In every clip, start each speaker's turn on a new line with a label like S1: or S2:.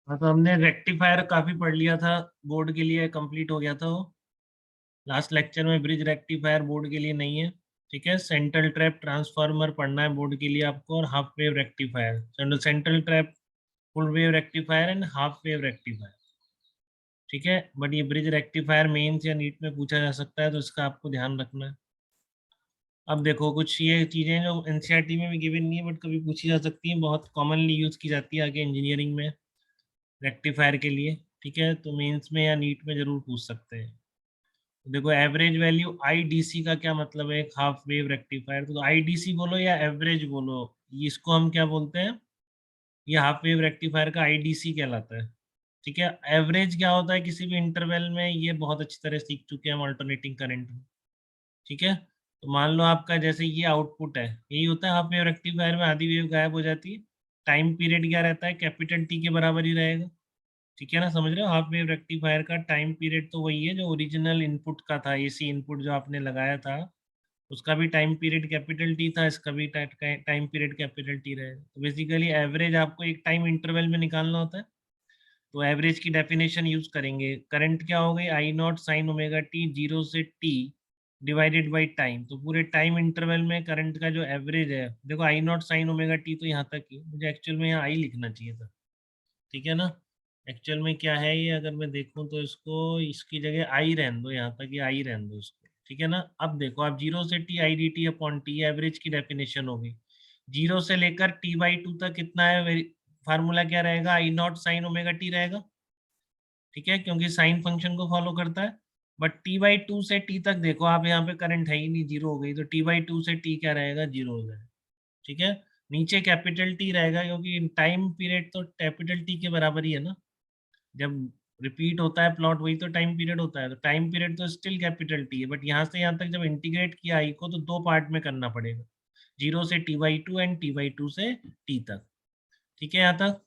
S1: हाँ, तो हमने रेक्टिफायर काफी पढ़ लिया था, बोर्ड के लिए कंप्लीट हो गया था वो लास्ट लेक्चर में। ब्रिज रेक्टिफायर बोर्ड के लिए नहीं है, ठीक है। सेंट्रल ट्रैप ट्रांसफार्मर पढ़ना है बोर्ड के लिए आपको, और half wave rectifier, central trap, full wave rectifier and half wave rectifier, ठीक है। बट ये ब्रिज रेक्टिफायर मेंस या नीट में पूछा जा सकता है, तो इसका आपको ध्यान रखना है। अब देखो कुछ ये चीजें जो एनसीईआरटी में भी गिवन नहीं है बट कभी पूछी जा सकती हैं, बहुत कॉमनली यूज की जाती है आगे इंजीनियरिंग में रेक्टिफायर के लिए, ठीक है। तो मेंस में या नीट में जरूर पूछ सकते हैं। तो देखो एवरेज वैल्यू आईडीसी का क्या मतलब है, एक हाफ वेव रेक्टिफायर, तो आईडीसी बोलो या एवरेज बोलो, इसको हम क्या बोलते हैं, ये हाफ वेव रेक्टिफायर का आईडीसी कहलाता है, ठीक है। एवरेज क्या होता है किसी भी इंटरवल में, ये बहुत अच्छी तरह सीख चुके हैं हम अल्टरनेटिंग करंट में, ठीक है। तो मान लो आपका जैसे ये आउटपुट है, यही होता है हाफ वेव रेक्टिफायर में, आधी वेव गायब हो जाती है, टाइम पीरियड क्या रहता है, कैपिटल टी के बराबर ही रहेगा, ठीक है ना, समझ रहे हो। हाफ वेव रेक्टिफायर का टाइम पीरियड तो वही है जो ओरिजिनल इनपुट का था, एसी इनपुट जो आपने लगाया था, उसका भी टाइम पीरियड कैपिटल टी था, इसका भी टाइम पीरियड कैपिटल टी रहेगा। तो बेसिकली एवरेज आपको एक टाइम इंटरवल में निकालना होता है, तो एवरेज की डेफिनेशन यूज करेंगे। करंट क्या हो गई, I not sine omega t, zero से टी डिवाइडेड बाई टाइम, तो पूरे टाइम इंटरवल में करंट का जो एवरेज है, देखो आई नॉट साइन ओमेगा टी तो यहाँ तक ही, मुझे एक्चुअल में यहाँ आई लिखना चाहिए था, ठीक है ना। एक्चुअल में क्या है ये, अगर मैं देखूं तो इसको, इसकी जगह आई रहने दो, यहाँ तक ये आई रहने दो इसको, ठीक है ना। अब देखो आप जीरो से T I D T upon T average की डेफिनेशन होगी, जीरो से लेकर टी बाई टू तक कितना है, फार्मूला क्या रहेगा, आई नॉट साइन ओमेगा टी रहेगा, ठीक है, क्योंकि साइन फंक्शन को फॉलो करता है। बट टी बाई टू से टी तक देखो आप, यहाँ पे करंट है ही नहीं, जीरो हो गई, तो टी बाई टू से टी क्या रहेगा, जीरो हो जाएगा, ठीक है। नीचे कैपिटल टी रहेगा, क्योंकि टाइम पीरियड तो कैपिटल टी के बराबर ही है ना, जब रिपीट होता है प्लॉट वही तो टाइम पीरियड होता है, तो टाइम पीरियड तो स्टिल कैपिटल टी है, बट यहाँ से यहाँ तक जब इंटीग्रेट किया आई को, तो दो पार्ट में करना पड़ेगा, जीरो से T by two and T by two से टी तक, ठीक है यहाँ तक।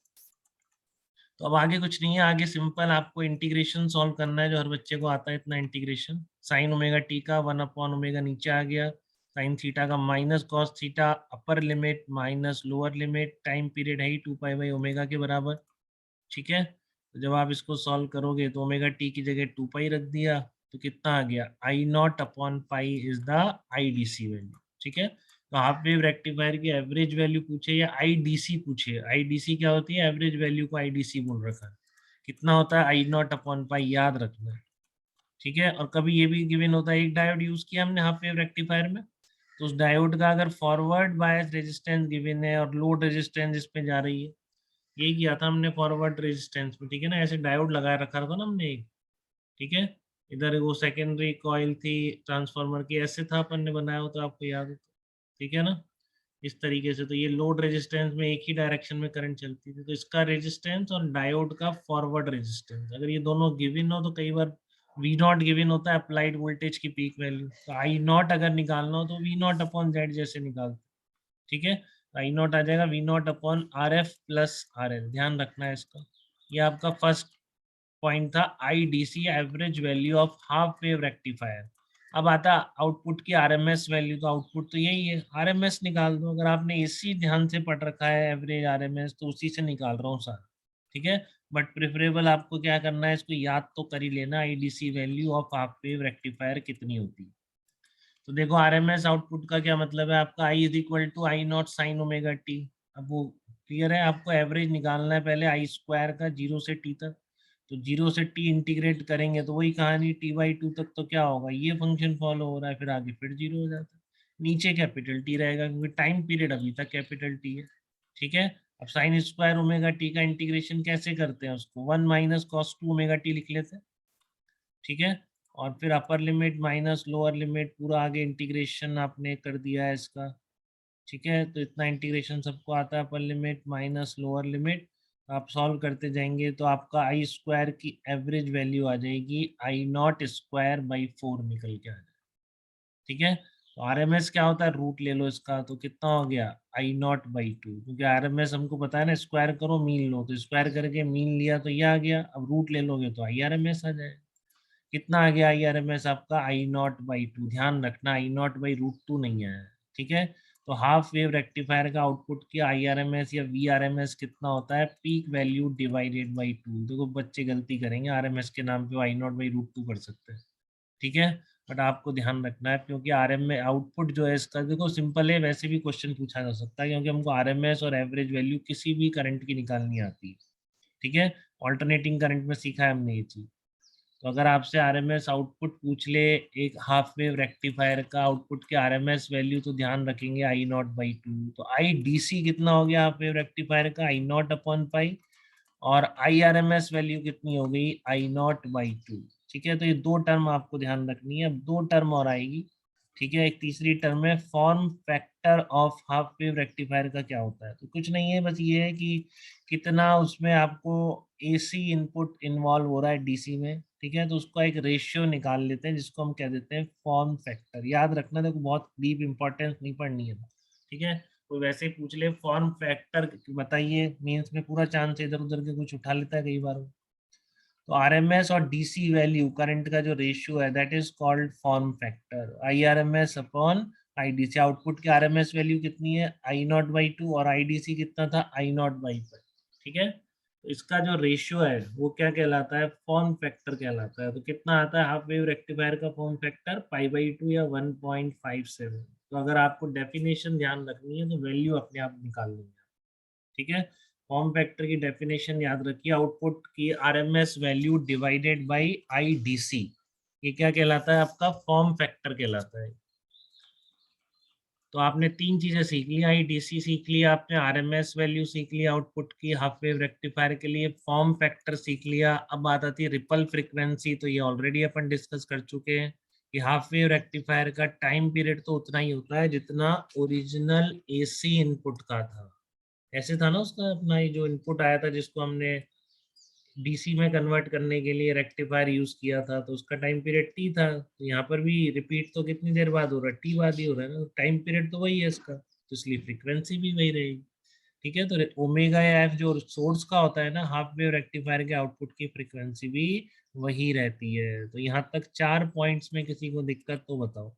S1: तो अब आगे कुछ नहीं है, आगे सिंपल आपको इंटीग्रेशन सॉल्व करना है, जो हर बच्चे को आता है इतना इंटीग्रेशन। साइन ओमेगा टी का वन अपॉन ओमेगा नीचे आ गया, साइन थीटा का minus cos theta upper limit minus lower limit, time period है ही टू पाई बाई ओमेगा के बराबर, ठीक है। तो जब आप इसको सॉल्व करोगे तो ओमेगा टी की जगह टू पाई रख दिया, तो कितना आ गया, I not upon pi is the I D C value, ठीक है। तो हाफ वेव रेक्टिफायर की एवरेज वैल्यू पूछे या आईडीसी पूछे, आईडीसी क्या होती है, एवरेज वैल्यू को आईडीसी बोल रखा है, कितना होता है आई नॉट अपॉन पाई, याद रखना है, ठीक है। और कभी ये भी गिवन होता है, एक डायोड यूज किया हमने हाफ वेव रेक्टिफायर में, तो उस डायोड का अगर फॉरवर्ड बायस रेजिस्टेंस गिवन है और लोड रेजिस्टेंस इस पे जा रही है, यही किया था हमने फॉरवर्ड रेजिस्टेंस में, ठीक है ना, ऐसे डायोड लगा रखा था ना हमने एक, ठीक है। इधर वो सेकेंडरी कॉइल थी ट्रांसफार्मर की, ऐसे था अपन ने बनाया हो तो आपको याद हो, ठीक है ना, इस तरीके से। तो ये लोड रेजिस्टेंस में एक ही डायरेक्शन में करंट चलती थी, तो इसका रेजिस्टेंस और डायोड का फॉरवर्ड रेजिस्टेंस अगर ये दोनों गिवन हो, तो कई बार वी नॉट गिवन होता है अप्लाइड वोल्टेज की पीक वैल्यू, तो आई नॉट अगर निकालना हो तो वी नॉट अपॉन जेड जैसे निकालते, ठीक है। आई नॉट आ जाएगा V naught upon R F plus R L, ध्यान रखना है इसका। ये आपका फर्स्ट पॉइंट था, I D C average value of half wave rectifier. अब आता आउटपुट की आरएमएस वैल्यू, तो आउटपुट तो यही है, आरएमएस निकाल दो, अगर आपने इसी ध्यान से पढ़ रखा है एवरेज आरएमएस, तो उसी से निकाल रहा हूँ सारा, ठीक है। बट प्रेफरेबल आपको क्या करना है, इसको याद तो कर ही लेना, IDC value of half wave rectifier कितनी होती है। तो देखो आरएमएस आउटपुट का क्या मतलब है आपका, I is equal to I not sine omega t. अब वो क्लियर है, आपको एवरेज निकालना है पहले आई स्क्वायर का जीरो से टी तक, तो जीरो से टी इंटीग्रेट करेंगे तो वही कहानी, टी बाई टू तक तो क्या होगा, ये फंक्शन फॉलो हो रहा है, फिर आगे फिर जीरो हो जाता है, नीचे कैपिटल टी रहेगा क्योंकि टाइम पीरियड अभी तक कैपिटल टी है, ठीक है। अब साइन स्क्वायर ओमेगा टी का इंटीग्रेशन कैसे करते हैं, उसको one minus cos two omega T लिख लेते हैं, ठीक है। और फिर upper limit minus lower limit, पूरा आगे इंटीग्रेशन आपने कर दिया है इसका, ठीक है। तो इतना इंटीग्रेशन सबको आता है, upper limit minus lower limit, आप सॉल्व करते जाएंगे तो आपका आई स्क्वायर की एवरेज वैल्यू आ जाएगी आई नॉट स्क्वायर बाई फोर निकल के आ जाएगा, ठीक है। तो आरएमएस क्या होता है, रूट ले लो इसका, तो कितना हो गया आई नॉट बाई टू, क्योंकि आरएमएस हमको पता है ना, स्क्वायर करो मीन लो, तो स्क्वायर करके मीन लिया तो ये आ गया, अब रूट ले लोगे तो आई आरएमएस आ जाएगा। कितना आ गया आई आर एम एस आपका, आई नॉट बाई टू, ध्यान रखना आई नॉट बाई रूट टू नहीं आया है, ठीक है। तो हाफ वेव रेक्टिफायर का आउटपुट की IRMS या VRMS कितना होता है, पीक वैल्यू डिवाइडेड बाई 2। देखो बच्चे गलती करेंगे, RMS के नाम पे I0/√2 कर सकते हैं, ठीक है, बट आपको ध्यान रखना है क्योंकि RM में आउटपुट जो है इसका, देखो सिंपल है, वैसे भी क्वेश्चन पूछा जा सकता है क्योंकि हमको RMS और एवरेज वैल्यू किसी भी करंट की निकालनी आती है, ठीक है, ऑल्टरनेटिंग करंट में सीखा है हमने ये चीज। तो अगर आपसे RMS आउटपुट पूछ ले एक हाफ वेव रेक्टिफायर का आउटपुट के RMS वैल्यू, तो ध्यान रखेंगे I0/2। तो IDC कितना हो गया हाफ वेव रेक्टिफायर का, I0/पाई, और IRMS वैल्यू कितनी हो गई, I0/2। ठीक है, तो ये दो टर्म आपको ध्यान रखनी है। अब दो टर्म और आएगी, ठीक है, एक तीसरी टर्म है form factor of half wave rectifier का क्या होता है। तो कुछ नहीं है, बस ये है कि कितना उसमें आपको AC इनपुट इन्वॉल्व हो रहा है DC में, ठीक है, तो उसका एक रेशियो निकाल लेते हैं जिसको हम कह देते हैं फॉर्म फैक्टर। याद रखना, देखो बहुत डीप इंपॉर्टेंस नहीं पढ़नी है, ठीक है, कोई वैसे ही पूछ ले फॉर्म फैक्टर बताइए, मीन्स में पूरा चांस इधर उधर के कुछ उठा लेता है कई बार। तो RMS और DC वैल्यू करंट का जो रेशियो है that is called form factor, IRMS upon IDC। Output की RMS वैल्यू कितनी है, I0/2, और IDC कितना था, I0/5, ठीक है, तो इसका जो रेशियो है वो क्या कहलाता है, फॉर्म फैक्टर कहलाता है। तो कितना आता है हाफ वेव रेक्टिफायर का फॉर्म फैक्टर, π/2 या 1.57। तो अगर आपको डेफिनेशन ध्यान रखनी है तो वैल्यू अपने आप निकाल लेंगे, ठीक है। फॉर्म फैक्टर की डेफिनेशन याद रखिए, आउटपुट की RMS value divided by IDC, ये क्या कहलाता है, आपका फॉर्म फैक्टर कहलाता है। तो आपने तीन चीजें सीख ली, IDC सीख लिया आपने, RMS वैल्यू सीख लिया आउटपुट की हाफ वेव रेक्टिफायर के लिए, फॉर्म फैक्टर सीख लिया। अब बात आती है रिपल फ्रीक्वेंसी, तो ये ऑलरेडी अपन डिस्कस कर चुके हैं कि हाफ वेव रेक्टिफायर का टाइम पीरियड तो उतना ही होता है जितना ओरिजिनल AC इनपुट का था। ऐसे था ना उसका अपना ये जो इनपुट आया था जिसको हमने DC में कन्वर्ट करने के लिए रेक्टिफायर यूज किया था, तो उसका टाइम पीरियड T था। तो यहाँ पर भी रिपीट तो कितनी देर बाद हो रहा है, T बाद ही हो रहा है ना, टाइम पीरियड तो वही है इसका, तो इसलिए फ्रीक्वेंसी भी वही रहेगी, ठीक है। तो ओमेगा या एफ जो सोर्स का होता है ना हाफ वेव रेक्टिफायर के आउटपुट की फ्रीक्वेंसी भी वही रहती है। तो यहाँ तक 4 पॉइंट्स में किसी को दिक्कत तो बताओ।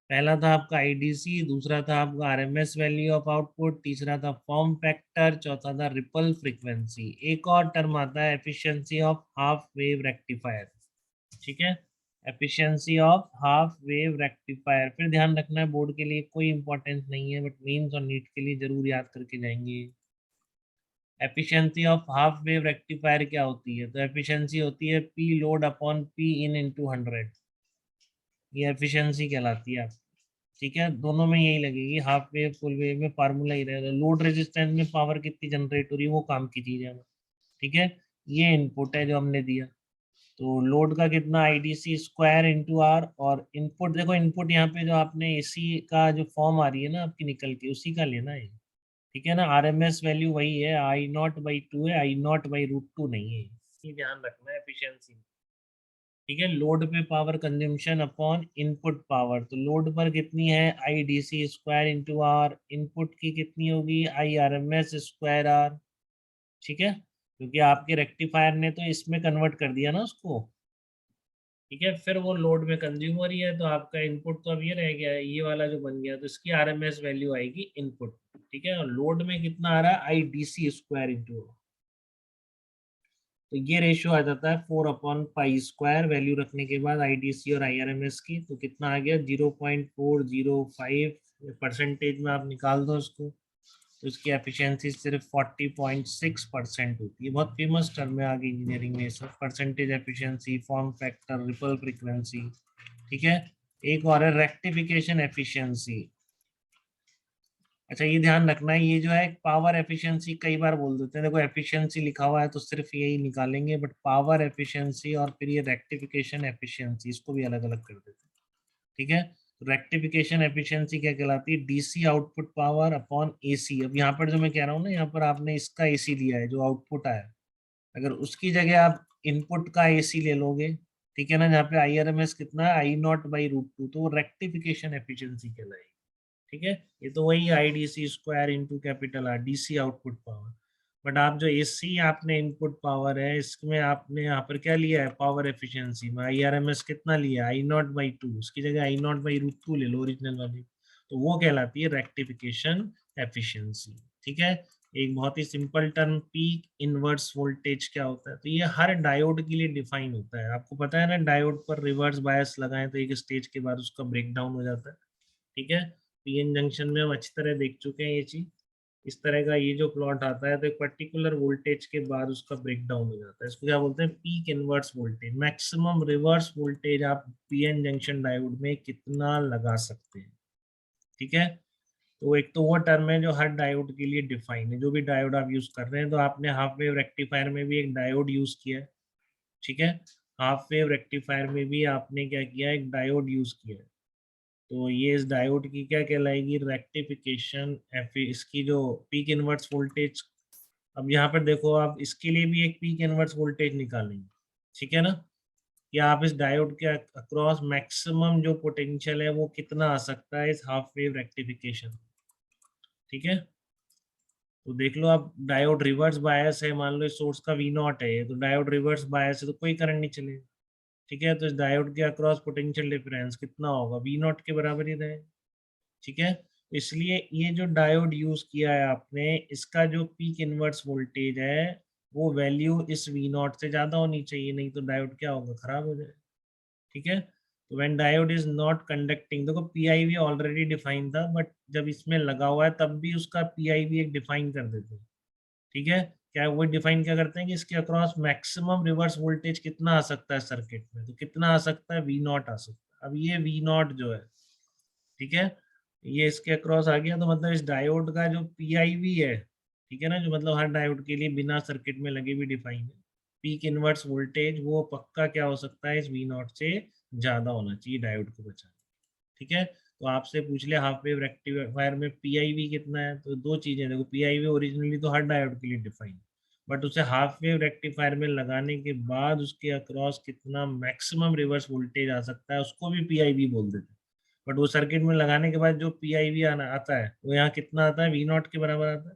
S1: पहला था आपका IDC, दूसरा था आपका RMS वैल्यू ऑफ आउटपुट, तीसरा था फॉर्म फैक्टर, चौथा था रिपल फ्रीक्वेंसी। एक और टर्म आता है efficiency of half wave rectifier, ठीक है, efficiency of half wave rectifier. फिर ध्यान रखना है बोर्ड के लिए कोई इंपॉर्टेंस नहीं है, बट मेंस और नीट के लिए जरूर याद करके जाएंगे। Efficiency of half wave rectifier क्या होती है, तो एफिशिएंसी होती है P लोड अपॉन P इन इंटू 100, ये एफिशिएंसी कहलाती है। ठीक है, दोनों में यही लगेगी, हाफ वेव फुल वेव में फार्मूला ही रहेगा। लोड रेजिस्टेंस में पावर कितनी जनरेट हो रही है वो काम की चीज है, ठीक है, ये इनपुट है जो हमने दिया। तो लोड का कितना, IDC स्क्वायर इंटू R, और इनपुट देखो, इनपुट यहाँ पे जो आपने AC का जो फॉर्म आ रही है ना आपकी निकल के, उसी का लेना है, ठीक है ना। RMS वैल्यू वही है, I0/2 है, I0/√2 नहीं है, ये ध्यान रखना है एफिशिएंसी, ठीक है। लोड पे power consumption upon input power, तो लोड पर कितनी है, IDC square into R, input की कितनी होगी, IRMS स्क्वायर R, ठीक है, क्योंकि आपके रेक्टिफायर ने तो इसमें कन्वर्ट कर दिया ना उसको, ठीक है, फिर वो लोड में कंज्यूम हो रही है, तो आपका इनपुट तो अब ये रह गया, ये वाला जो बन गया, तो इसकी RMS वैल्यू आएगी इनपुट, ठीक है, और लोड में कितना आ रहा है, IDC स्क्वायर इंटू, तो ये रेशियो आ जाता है 4/π², वैल्यू रखने के बाद IDC और IRMS की, तो कितना आ गया 0.405 परसेंटेज में आप निकाल दो इसको, तो इसकी एफिशिएंसी सिर्फ 40.6% होती है। बहुत फेमस टर्म है आगे इंजीनियरिंग में सब, percentage efficiency, form factor, ripple frequency, ठीक है। एक और है रेक्टिफिकेशन एफिशिएंसी। अच्छा, ये ध्यान रखना है, ये जो है पावर एफिशिएंसी कई बार बोल देते हैं, देखो एफिशिएंसी लिखा हुआ है तो सिर्फ यही निकालेंगे, बट पावर एफिशिएंसी और फिर ये रेक्टिफिकेशन एफिशिएंसी, इसको भी अलग अलग कर देते हैं, ठीक है। तो रेक्टिफिकेशन एफिशिएंसी क्या कहलाती है, DC output power upon AC। अब यहाँ पर जो मैं कह रहा हूँ ना, यहाँ पर आपने इसका AC दिया है जो आउटपुट आया, अगर उसकी जगह आप इनपुट का AC ले लोगे, ठीक है ना, जहाँ पे IRMS कितना है, I0/√2, तो वो रेक्टिफिकेशन एफिशिएंसी कहलाएगी, ठीक है। ये तो वही IDC square into capital R, DC output power. But आप जो AC आपने इनपुट पावर है, इसमें आपने यहाँ पर क्या लिया है, पावर एफिशिएंसी में IRMS कितना लिया है, I0/2, उसकी जगह I0/√2 ले लो ओरिजिनल वाली, तो वो कहलाती है रेक्टिफिकेशन एफिशिएंसी। ठीक है, एक बहुत ही simple term peak inverse voltage क्या होता है, तो ये हर डायोड के लिए डिफाइन होता है। आपको पता है ना, डायोड पर रिवर्स बायस लगाएं तो एक स्टेज के बाद उसका ब्रेकडाउन हो जाता है। ठीक है, पीएन जंक्शन में हम अच्छी तरह देख चुके हैं ये चीज। इस तरह का ये जो प्लॉट आता है तो एक पर्टिकुलर वोल्टेज के बाद उसका ब्रेकडाउन हो जाता है, इसको क्या बोलते हैं, peak inverse voltage. Maximum reverse voltage आप पीएन जंक्शन डायोड में कितना लगा सकते हैं। ठीक है, तो एक तो वो टर्म है जो हर डायोड के लिए डिफाइन है, जो भी डायोड आप यूज कर रहे हैं। तो आपने हाफ वेव रेक्टिफायर में भी एक डायोड यूज किया है। ठीक है, हाफ वेव रेक्टिफायर में भी आपने क्या किया, एक डायोड यूज किया है। तो ये इस डायोड की क्या कहलाएगी, रेक्टिफिकेशन एफ, इसकी जो पीक इनवर्स वोल्टेज। अब यहाँ पर देखो, आप इसके लिए भी एक पीक इनवर्स वोल्टेज निकालेंगे। ठीक है ना, कि आप इस डायोड के अक्रॉस मैक्सिमम जो पोटेंशियल है वो कितना आ सकता है इस हाफ वेव रेक्टिफिकेशन। ठीक है, तो देख लो, आप डायोड रिवर्स बायस है, मान लो इस सोर्स का वी नॉट है, तो डायोड रिवर्स बायस है तो कोई करंट नहीं चलेगा। ठीक है, तो इस डायोड के अक्रॉस पोटेंशियल डिफरेंस कितना होगा, वी नॉट के बराबर ही रहेगा। ठीक है, तो इसलिए ये जो डायोड यूज किया है आपने, इसका जो पीक इनवर्स वोल्टेज है वो वैल्यू इस वी नॉट से ज्यादा होनी चाहिए, नहीं तो डायोड क्या होगा, खराब हो जाएगा। ठीक है, तो when diode is not conducting, देखो पीआईवी ऑलरेडी डिफाइन था, बट जब इसमें लगा हुआ है तब भी उसका पीआईवी एक डिफाइन कर देते हैं। ठीक है, क्या वो डिफाइन क्या करते हैं कि इसके अक्रॉस मैक्सिमम रिवर्स वोल्टेज कितना आ सकता है सर्किट में, तो कितना आ सकता है, वी नॉट आ सकता है। अब ये वी नॉट जो है, ठीक है, ये इसके अक्रॉस आ गया, तो मतलब इस डायोड का जो पीआईवी है, ठीक है ना, जो मतलब हर डायोड के लिए बिना सर्किट में लगे भी डिफाइन है, पीक इनवर्स वोल्टेज वो पक्का क्या हो सकता है, इस वी नॉट से ज्यादा होना चाहिए डायोड को बचाना। ठीक है, तो आपसे पूछ ले हाफ वेव रेक्टिफायर में पीआईवी कितना है, तो दो चीजें देखो, पीआईवी ओरिजिनली तो हर डायोड के लिए डिफाइन, बट उसे हाफ वेव रेक्टिफायर में लगाने के बाद उसके अक्रॉस कितना मैक्सिमम रिवर्स वोल्टेज आ सकता है उसको भी पीआईवी बोल देते हैं। बट वो सर्किट में लगाने के बाद जो पीआईवी आना आता है वो यहाँ कितना आता है, वी नॉट के बराबर आता है।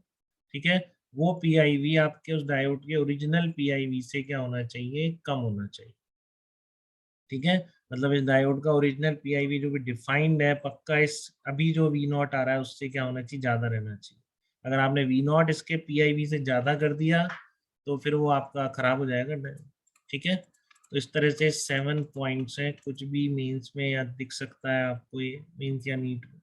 S1: ठीक है, वो पीआईवी आपके उस डायोड के ओरिजिनल पीआईवी से क्या होना चाहिए, कम होना चाहिए। ठीक है, मतलब इस डायोड का ओरिजिनल पीआईवी जो भी डिफाइंड है पक्का, इस अभी जो वी नॉट आ रहा है उससे क्या होना चाहिए, ज्यादा रहना चाहिए। अगर आपने वी नॉट इसके पीआईवी से ज्यादा कर दिया तो फिर वो आपका खराब हो जाएगा डायोड। ठीक है, तो इस तरह से 7 पॉइंट्स हैं, कुछ भी मीन्स में या दिख सकता है आपको, ये मीन्स या नीट में।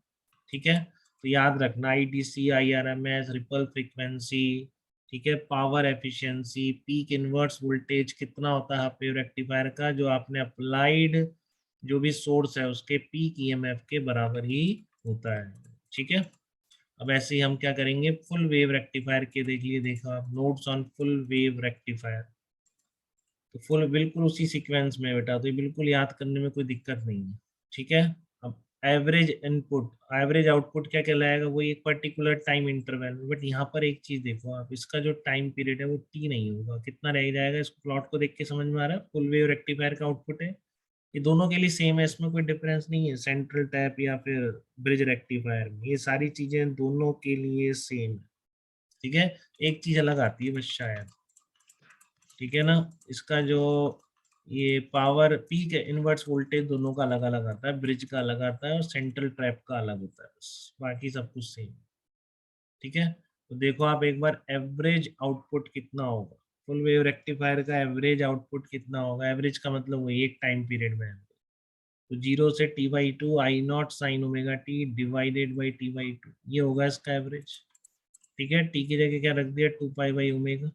S1: ठीक है, तो याद रखना, आईडीसी, आईआरएमएस, रिपल फ्रीक्वेंसी, ठीक है, power efficiency, peak inverse voltage कितना होता है हाफ वेव रेक्टिफायर का, जो आपने अप्लाइड जो भी सोर्स है उसके पीक ईएमएफ के बराबर ही होता है। ठीक है, अब ऐसे ही हम क्या करेंगे, फुल वेव रेक्टिफायर के देख लिए, देखा आप notes on full wave rectifier, तो फुल बिल्कुल उसी सीक्वेंस में बेटा, तो ये बिल्कुल याद करने में कोई दिक्कत नहीं है। ठीक है, अब एवरेज इनपुट एवरेज आउटपुट क्या कहलाएगा, वो एक पर्टिकुलर टाइम इंटरवल में, बट यहाँ पर एक चीज देखो आप, इसका जो टाइम पीरियड है वो टी नहीं होगा, कितना रह जाएगा, इसको प्लॉट को देख के समझ में आ रहा है, फुल वेव रेक्टिफायर का आउटपुट है, ये दोनों के लिए सेम है, इसमें कोई डिफरेंस नहीं है, सेंट्रल टैप या फिर ब्रिज रेक्टिफायर में ये सारी चीजें दोनों के लिए सेम है। ठीक है, एक चीज अलग आती है बस शायद। ठीक है ना, इसका जो ये पावर पीक इनवर्स वोल्टेज दोनों का अलग अलग आता है, ब्रिज का अलग आता है और सेंट्रल ट्रैप का अलग होता है, बस बाकी सब कुछ सेम। ठीक है, तो देखो आप एक बार एवरेज आउटपुट कितना होगा, फुल वेव रेक्टिफायर का एवरेज आउटपुट कितना होगा, एवरेज का मतलब वही एक टाइम पीरियड में है, तो 0 से t/2 I not sine omega T divided by t/2, ये होगा इसका एवरेज। ठीक है, टी की जगह क्या रख दिया, 2 पाई/ओमेगा,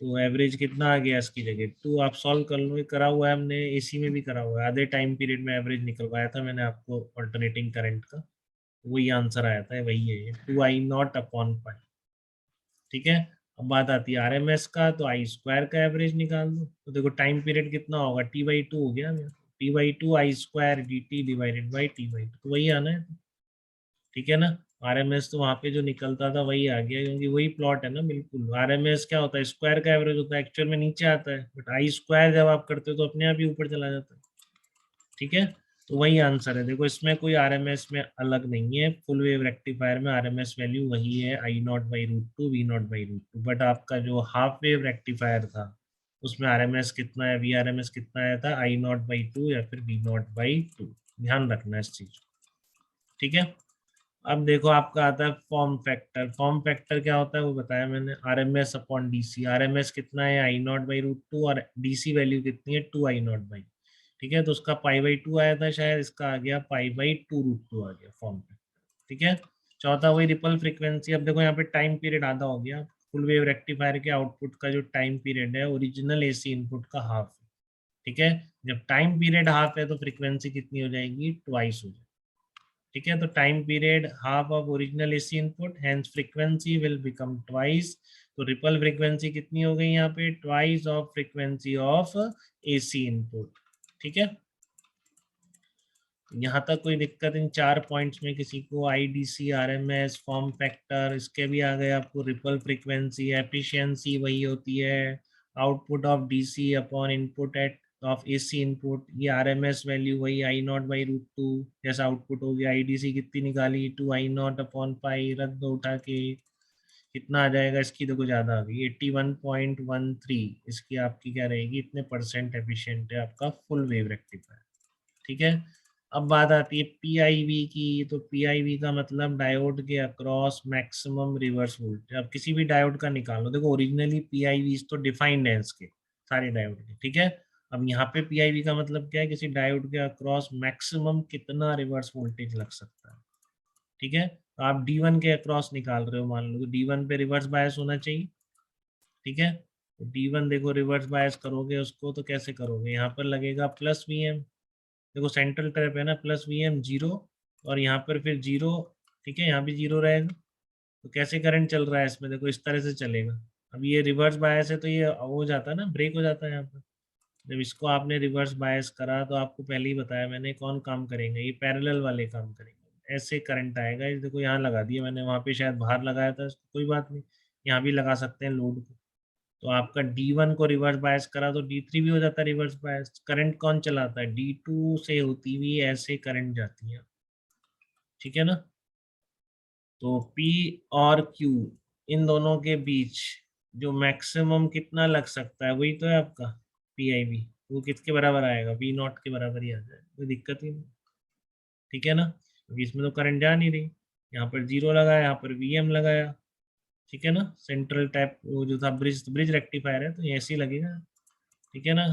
S1: तो एवरेज कितना आ गया इसकी जगह 2, आप सॉल्व कर लो, ये करा हुआ है हमने, एसी में भी करा हुआ है, आधे टाइम पीरियड में एवरेज निकलवाया था मैंने आपको ऑल्टरनेटिंग करंट का, वही आंसर आया था, वही है 2I0/पाई। ठीक है, अब बात आती है आरएमएस का, तो आई स्क्वायर का एवरेज निकाल दो, तो देखो टाइम पीरियड कितना होगा, t/2 हो गया, t/2 I square D T divided by t/2, तो वही आना है। ठीक है ना, आरएमएस तो वहां पे जो निकलता था वही आ गया, क्योंकि वही प्लॉट है ना, बिल्कुल आरएमएस क्या होता है, स्क्वायर का एवरेज होता है, एक्चुअल में नीचे आता है, बट आई स्क्वायर जब आप करते हो तो अपने आप ही ऊपर चला जाता है। ठीक है, तो वही आंसर है, देखो इसमें कोई आरएमएस में अलग नहीं है, फुल वेव रेक्टिफायर में आरएमएस वैल्यू वही है, I0/√2 V0/√2, बट आपका जो हाफ वेव रेक्टिफायर था उसमें आरएमएस कितना है, Vrms कितना आया था, I0/2 या फिर V0/2, ध्यान रखना इस चीज। ठीक है। अब देखो आपका आता है फॉर्म फैक्टर। फॉर्म फैक्टर क्या होता है वो बताया मैंने, आरएमएस अपॉन डीसी। आरएमएस कितना है, आई नॉट बाई रूट टू, और डीसी वैल्यू कितनी है, 2 आई नॉट बाई। ठीक है, तो उसका पाई बाई 2 आया था शायद, इसका आ गया पाई बाई 2 रूट 2 आ गया फॉर्म फैक्टर। ठीक है। चौथा वही रिपल फ्रीक्वेंसी। अब देखो यहाँ पे टाइम पीरियड आधा हो गया। फुल वेव रेक्टिफायर के आउटपुट का जो टाइम पीरियड है ओरिजिनल एसी इनपुट का हाफ है। ठीक है, जब टाइम पीरियड हाफ है तो फ्रीक्वेंसी कितनी हो जाएगी, ट्वाइस हो जाएगी। ठीक है, तो time period half of original AC input, hence frequency will become twice. तो रिपल फ्रीक्वेंसी कितनी हो गई यहाँ पे, twice of frequency of AC input. ठीक है, यहाँ तक कोई दिक्कत इन 4 पॉइंट्स में किसी को, आईडीसी, आरएमएस, फॉर्म फैक्टर, इसके भी आ गए आपको। रिपल फ्रीक्वेंसी, एफिशिएंसी वही होती है output of DC upon input at of AC input. ये आरएमएस वैल्यू वही I naught by root two जैसा आउटपुट हो गया। आईडीसी कितनी निकाली, 2 आई नॉट अपॉन पाई, रख दो उठा के, कितना आ जाएगा, इसकी देखो ज्यादा आ गई 81.13। इसकी आपकी क्या रहेगी, इतने परसेंट एफिशिएंट है आपका फुल वेव रेक्टिफायर। ठीक है। अब बात आती है पीआईवी की। तो पीआईवी का मतलब डायोड के अक्रॉस मैक्सिमम रिवर्स वोल्टेज। अब किसी भी डायोड का निकालो, देखो ओरिजिनली पीआईवी तो डिफाइंड है इसके सारे डायोड के। ठीक है, अब यहाँ पे पीआईवी का मतलब क्या है, किसी डायोड के अक्रॉस मैक्सिमम कितना रिवर्स वोल्टेज लग सकता है। ठीक है, तो आप डी1 के अक्रॉस निकाल रहे हो, मान लो डी1 पे रिवर्स बायस होना चाहिए। ठीक है, तो डी1 देखो रिवर्स बायस करोगे उसको तो कैसे करोगे, यहाँ पर लगेगा प्लस वीएम। देखो सेंट्रल ट्रैप है ना, प्लस वीएम जीरो, और यहाँ पर फिर जीरो। ठीक है, यहाँ भी जीरो रहेगा। तो कैसे करंट चल रहा है इसमें, देखो इस तरह से चलेगा। अब ये रिवर्स बायस है तो ये हो जाता है ना, ब्रेक हो जाता है यहाँ पर। जब इसको आपने रिवर्स बायस करा तो आपको पहले ही बताया मैंने कौन काम करेंगे, ये पैरेलल वाले काम करेंगे। ऐसे करंट आएगा, ये देखो यहाँ लगा दिया मैंने, वहाँ पे शायद बाहर लगाया था, कोई बात नहीं, यहाँ भी लगा सकते हैं लोड को। तो आपका D1 को रिवर्स बायस करा तो D3 भी हो जाता है रिवर्स बायस। करंट कौन चलाता है, D2 से होती हुई ऐसे करंट जाती है। ठीक है ना, तो P और Q इन दोनों के बीच जो मैक्सिमम कितना लग सकता है वही तो है आपका PIV। वो किसके बराबर आएगा, V नॉट के बराबर ही आ जाएगा, कोई दिक्कत ही नहीं। ठीक है ना, क्योंकि इसमें तो करंट जा नहीं रही। यहाँ पर जीरो लगाया, यहाँ पर VM लगाया। ठीक है ना, सेंट्रल टैप वो जो था ब्रिज ब्रिज रेक्टिफायर है तो ये ऐसे ही लगेगा। ठीक है ना,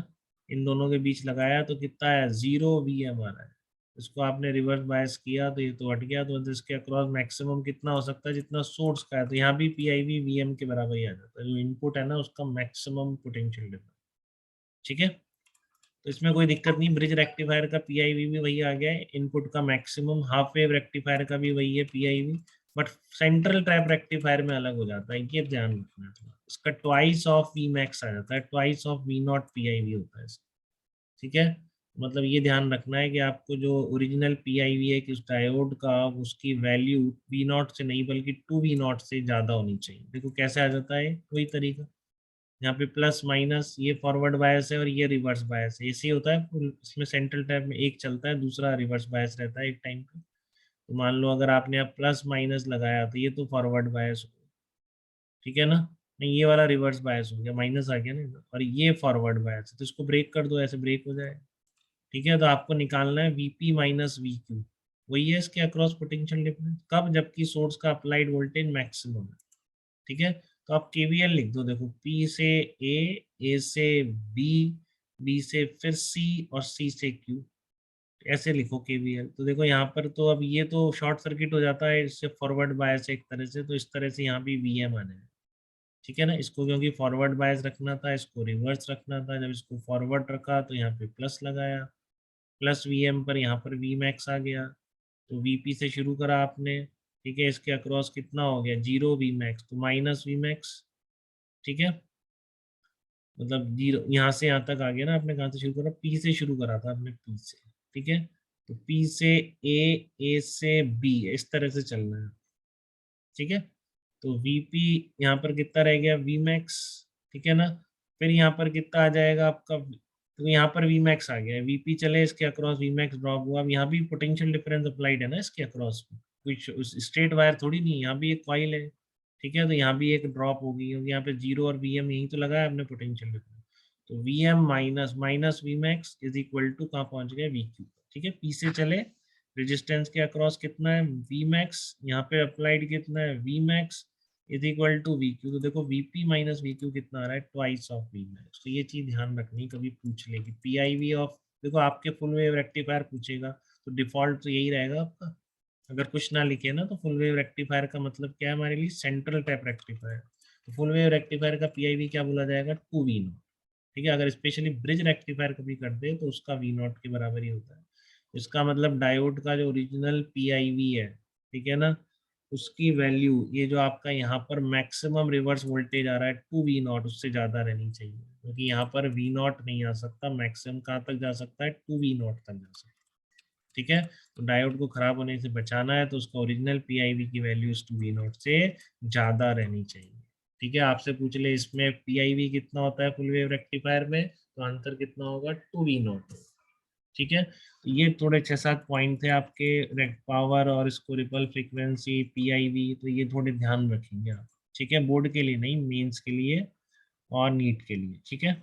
S1: इन दोनों के बीच लगाया तो कितना है, 0 VM आ रहा है। इसको आपने रिवर्स बायस किया तो ये तो हट गया, तो इसके अक्रॉस मैक्सिमम कितना हो सकता है, जितना सोर्स का है। तो यहाँ भी PIV VM के बराबर ही आ जाता है, जो इनपुट है ना उसका मैक्सिमम पोटेंशियल डिफरेंस। ठीक है, तो इसमें कोई दिक्कत नहीं, ब्रिज रेक्टिफायर का PIV भी वही आ गया है, इनपुट का मैक्सिमम। हाफ वेव रेक्टिफायर का भी वही है PIV, but central trap rectifier में अलग हो जाता है, ये ध्यान रखना है थोड़ा। इसका ट्वाइस ऑफ वी मैक्स आ जाता है, twice of V naught PIV होता है। ठीक है, मतलब ये ध्यान रखना है कि आपको जो ओरिजिनल PIV है कि उस डायोड का उसकी वैल्यू वी नॉट से नहीं बल्कि 2V0 से ज़्यादा होनी चाहिए। देखो कैसे आ जाता है, वही तरीका। यहाँ पे प्लस माइनस, ये फॉरवर्ड बायस है और ये रिवर्स बायस है, ऐसे ही होता है। इसमें सेंट्रल टैप में एक चलता है, दूसरा रिवर्स बायस रहता है एक टाइम पे। तो मान लो अगर आपने अब प्लस माइनस लगाया तो ये तो फॉरवर्ड बायस हो गया। ठीक है ना, नहीं ये वाला रिवर्स बायस हो गया, माइनस आ गया ना, और ये फॉरवर्ड बायस है तो इसको ब्रेक कर दो, ऐसे ब्रेक हो जाए। ठीक है, तो आपको निकालना है VP माइनस VQ। वही है इसके अक्रॉस पोटेंशियल डिफरेंस, कब, जबकि सोर्स का अप्लाइड वोल्टेज मैक्सिमम है। ठीक है, तो आप KVL लिख दो, देखो P से A से B, B से फिर C और C से Q, ऐसे लिखो KVL। तो देखो यहाँ पर तो अब ये तो शॉर्ट सर्किट हो जाता है इससे फॉरवर्ड बायस एक तरह से, तो इस तरह से यहाँ भी VM आना है। ठीक है ना, इसको क्योंकि फॉरवर्ड बायस रखना था, इसको रिवर्स रखना था, जब इसको फॉरवर्ड रखा तो यहाँ पे प्लस लगाया, प्लस VM पर यहाँ पर V मैक्स आ गया। तो VP से शुरू करा आपने। ठीक है, इसके अक्रॉस कितना हो गया, 0 V मैक्स, तो माइनस V मैक्स। ठीक है, मतलब जीरो यहाँ से यहाँ तक आ गया ना, आपने कहाँ से शुरू करा, P से शुरू करा था आपने, P से। ठीक है, तो P से A से B, इस तरह से चलना है। ठीक है, तो VP यहाँ पर कितना रह गया, V मैक्स। ठीक है ना, फिर यहाँ पर कितना आ जाएगा आपका, तो यहाँ पर V मैक्स आ गया है, VP चले इसके अक्रॉस V मैक्स ड्रॉप हुआ। अब यहाँ भी पोटेंशियल डिफरेंस अप्लाइड है ना इसके अक्रॉस में, कुछ स्ट्रेट वायर थोड़ी नहीं है, यहाँ भी एक कॉइल है। ठीक है, तो यहाँ भी एक ड्रॉप होगी क्योंकि यहाँ पे 0 और VM यही तो लगाया हमने पोटेंशियल डिफरेंस। तो VM minus minus V max is equal to कहाँ पहुंच गया, VQ। ठीक है, P से चले रेजिस्टेंस के अक्रॉस कितना है वी मैक्स, यहाँ पे अप्लाइड कितना है V max is equal to V Q. तो देखो वीपी माइनस वी क्यू कितना आ रहा है ट्वाइस ऑफ वी मैक्स। तो ये चीज ध्यान रखनी, कभी पूछ लेगी पी आई वी ऑफ, देखो आपके फुल वेव रेक्टिफायर पूछेगा तो डिफॉल्ट तो यही रहेगा आपका। अगर कुछ ना लिखे ना तो फुल वेव रेक्टिफायर का मतलब क्या है हमारे लिए, सेंट्रल टैप रेक्टिफायर। तो फुल वेव रेक्टिफायर का पीआईवी क्या बोला जाएगा, 2 वी नॉट। ठीक है, अगर स्पेशली ब्रिज रेक्टिफायर कभी करते हैं तो उसका वी नॉट के बराबर ही होता है। इसका मतलब डायोड का जो ओरिजिनल पीआईवी है, ठीक है ना, उसकी वैल्यू ये जो आपका यहाँ पर मैक्सिमम रिवर्स वोल्टेज आ रहा है 2 वी नॉट, उससे ज़्यादा रहनी चाहिए, क्योंकि यहाँ पर वी नॉट नहीं आ सकता, मैक्सिमम कहाँ तक जा सकता है 2 वी नॉट तक जा सकता है। ठीक है, तो डायोड को खराब होने से बचाना है तो उसका ओरिजिनल पीआईवी की वैल्यू 2 वी नॉट से ज़्यादा रहनी चाहिए। ठीक है, आपसे पूछ ले इसमें पीआईवी कितना होता है फुल वेव रेक्टिफायर में, तो आंसर कितना होगा 2 वी नॉट। ठीक है, तो ये थोड़े 6-7 पॉइंट थे आपके पावर और इसको रिपल फ्रीक्वेंसी पीआईवी, तो ये थोड़े ध्यान रखेंगे आप। ठीक है, बोर्ड के लिए नहीं, मेंस के लिए और नीट के लिए। ठीक है।